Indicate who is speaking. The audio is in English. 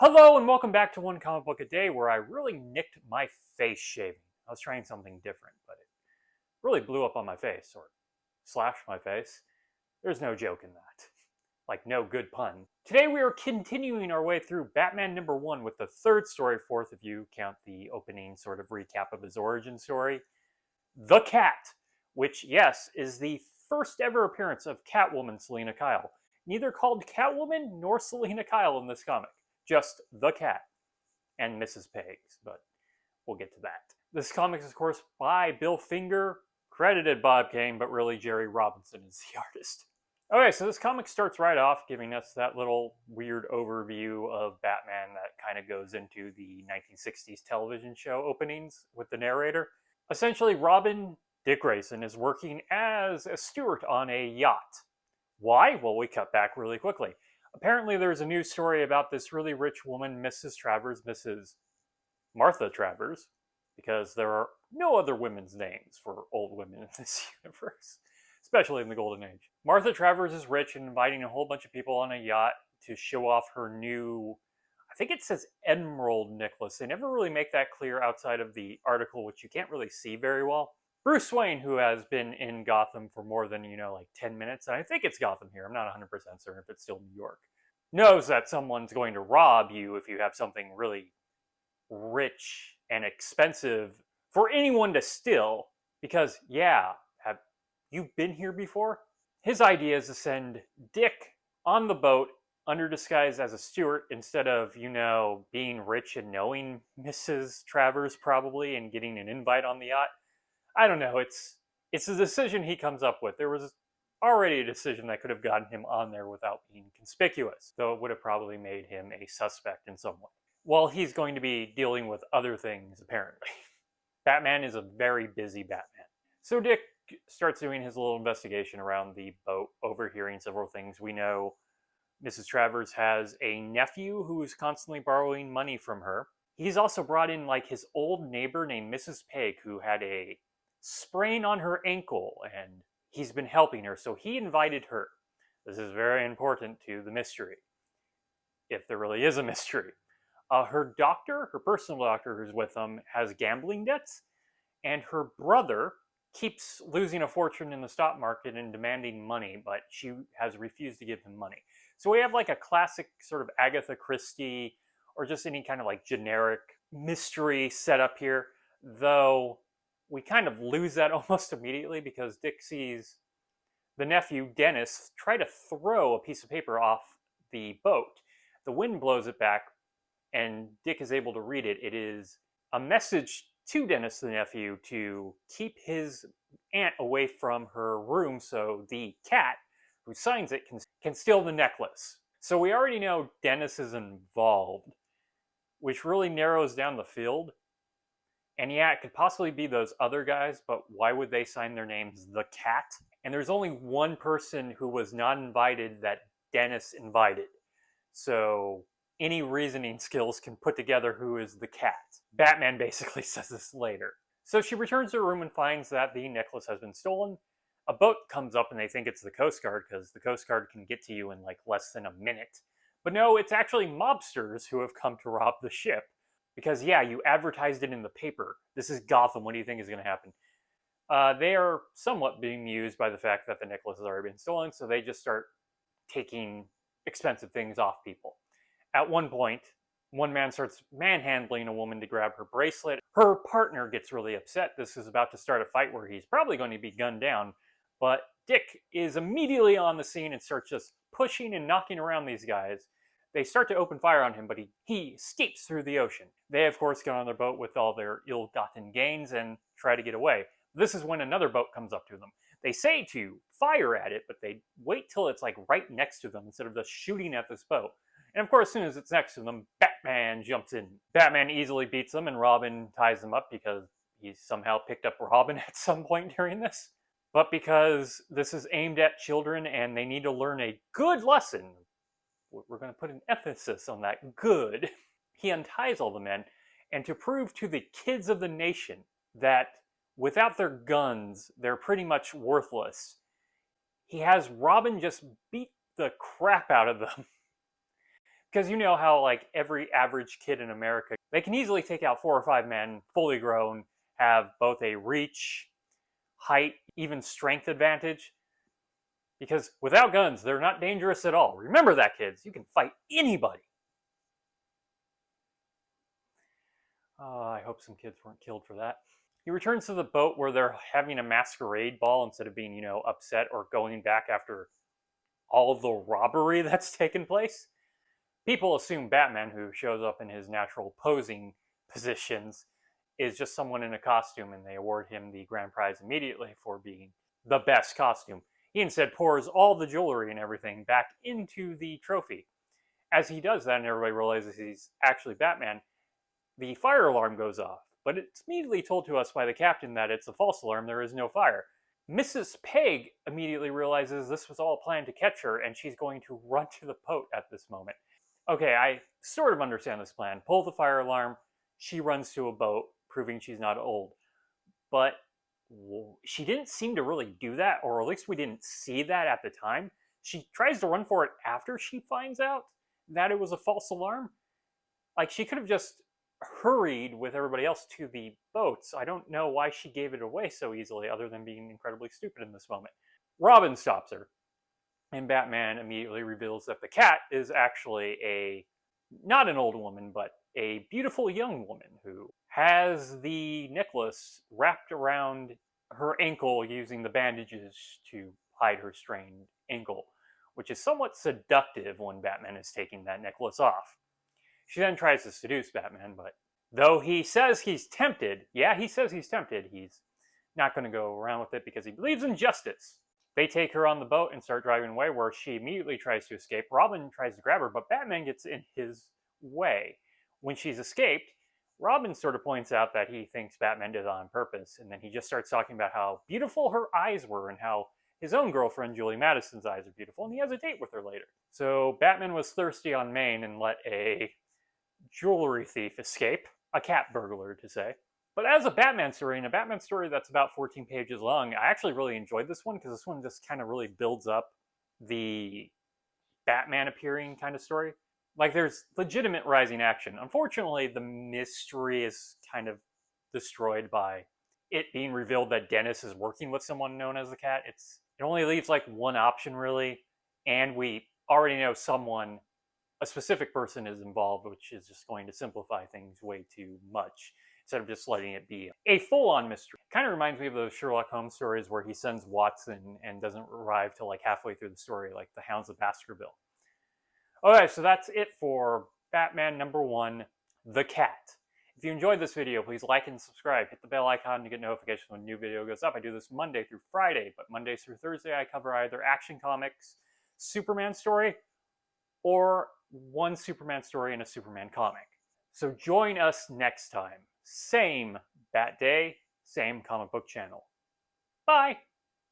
Speaker 1: Hello and welcome back to One Comic Book a Day, where I really nicked my face shaving. I was trying something different, but it really blew up on my face, or slashed my face. There's no joke in that. Like, no good pun. Today we are continuing our way through Batman #1 with the third story, fourth if you count the opening sort of recap of his origin story. The Cat, which, yes, is the first ever appearance of Catwoman Selina Kyle. Neither called Catwoman nor Selina Kyle in this comic. Just the Cat and Mrs. Peggs, but we'll get to that. This comic is, of course, by Bill Finger, credited Bob Kane, but really Jerry Robinson is the artist. Okay, so this comic starts right off giving us that little weird overview of Batman that kind of goes into the 1960s television show openings with the narrator. Essentially, Robin, Dick Grayson, is working as a steward on a yacht. Why? Well, we cut back really quickly. Apparently, there's a news story about this really rich woman, Mrs. Travers, Mrs. Martha Travers, because there are no other women's names for old women in this universe, especially in the Golden Age. Martha Travers is rich and inviting a whole bunch of people on a yacht to show off her new, I think it says emerald necklace. They never really make that clear outside of the article, which you can't really see very well. Bruce Wayne, who has been in Gotham for more than, like 10 minutes, and I think it's Gotham here, I'm not 100% certain if it's still New York, knows that someone's going to rob you if you have something really rich and expensive for anyone to steal. Because, yeah, have you been here before? His idea is to send Dick on the boat under disguise as a steward instead of, being rich and knowing Mrs. Travers probably and getting an invite on the yacht. I don't know, it's a decision he comes up with. There was already a decision that could have gotten him on there without being conspicuous, though it would have probably made him a suspect in some way. Well, he's going to be dealing with other things, apparently. Batman is a very busy Batman. So Dick starts doing his little investigation around the boat, overhearing several things. We know Mrs. Travers has a nephew who's constantly borrowing money from her. He's also brought in his old neighbor named Mrs. Pegg, who had a sprain on her ankle, and he's been helping her, so he invited her. This is very important to the mystery, if there really is a mystery. Her doctor, her personal doctor who's with them, has gambling debts, and her brother keeps losing a fortune in the stock market and demanding money, but she has refused to give him money. So we have a classic sort of Agatha Christie, or just any kind of generic mystery setup here, though we kind of lose that almost immediately because Dick sees the nephew, Dennis, try to throw a piece of paper off the boat. The wind blows it back, and Dick is able to read it. It is a message to Dennis, the nephew, to keep his aunt away from her room so the cat who signs it can steal the necklace. So we already know Dennis is involved, which really narrows down the field. And yeah, it could possibly be those other guys, but why would they sign their names The Cat? And there's only one person who was not invited that Dennis invited. So any reasoning skills can put together who is the Cat. Batman basically says this later. So she returns to her room and finds that the necklace has been stolen. A boat comes up and they think it's the Coast Guard because the Coast Guard can get to you in less than a minute. But no, it's actually mobsters who have come to rob the ship. Because, yeah, you advertised it in the paper. This is Gotham. What do you think is going to happen? They are somewhat being used by the fact that the necklace has already been stolen, so they just start taking expensive things off people. At one point, one man starts manhandling a woman to grab her bracelet. Her partner gets really upset. This is about to start a fight where he's probably going to be gunned down. But Dick is immediately on the scene and starts just pushing and knocking around these guys. They start to open fire on him, but he escapes through the ocean. They, of course, get on their boat with all their ill-gotten gains and try to get away. This is when another boat comes up to them. They say to fire at it, but they wait till it's right next to them instead of just shooting at this boat. And of course, as soon as it's next to them, Batman jumps in. Batman easily beats them, and Robin ties them up because he somehow picked up Robin at some point during this. But because this is aimed at children and they need to learn a good lesson, we're going to put an emphasis on that good. He unties all the men, and to prove to the kids of the nation that without their guns, they're pretty much worthless, he has Robin just beat the crap out of them. Because you know how, like, every average kid in America, they can easily take out 4 or 5 men, fully grown, have both a reach, height, even strength advantage. Because without guns, they're not dangerous at all. Remember that, kids. You can fight anybody. I hope some kids weren't killed for that. He returns to the boat where they're having a masquerade ball instead of being, upset or going back after all the robbery that's taken place. People assume Batman, who shows up in his natural posing positions, is just someone in a costume, and they award him the grand prize immediately for being the best costume. He instead pours all the jewelry and everything back into the trophy. As he does that and everybody realizes he's actually Batman, the fire alarm goes off, but it's immediately told to us by the captain that it's a false alarm, there is no fire. Mrs. Peg immediately realizes this was all planned to catch her, and she's going to run to the boat at this moment. Okay, I sort of understand this plan. Pull the fire alarm, she runs to a boat, proving she's not old. But she didn't seem to really do that, or at least we didn't see that at the time. She tries to run for it after she finds out that it was a false alarm. Like, she could have just hurried with everybody else to the boats. I don't know why she gave it away so easily, other than being incredibly stupid in this moment. Robin stops her, and Batman immediately reveals that the cat is actually not an old woman, but a beautiful young woman who has the necklace wrapped around her ankle using the bandages to hide her strained ankle, which is somewhat seductive when Batman is taking that necklace off. She then tries to seduce Batman, but though he says he's tempted, he's not going to go around with it because he believes in justice. They take her on the boat and start driving away, where she immediately tries to escape. Robin tries to grab her, but Batman gets in his way. When she's escaped, Robin sort of points out that he thinks Batman did it on purpose, and then he just starts talking about how beautiful her eyes were and how his own girlfriend, Julie Madison's eyes are beautiful, and he has a date with her later. So Batman was thirsty on Maine and let a jewelry thief escape, a cat burglar to say. But as a Batman story, and a Batman story that's about 14 pages long, I actually really enjoyed this one because this one just kind of really builds up the Batman appearing kind of story. Like, there's legitimate rising action. Unfortunately, the mystery is kind of destroyed by it being revealed that Dennis is working with someone known as the Cat. It only leaves like one option really, and we already know a specific person is involved, which is just going to simplify things way too much instead of just letting it be a full-on mystery. It kind of reminds me of those Sherlock Holmes stories where he sends Watson and doesn't arrive till like halfway through the story, like the Hounds of Baskerville. Okay, so that's it for Batman #1, The Cat. If you enjoyed this video, please like and subscribe. Hit the bell icon to get notifications when a new video goes up. I do this Monday through Friday, but Mondays through Thursday I cover either Action Comics, Superman story, or one Superman story in a Superman comic. So join us next time. Same Bat Day, same comic book channel. Bye!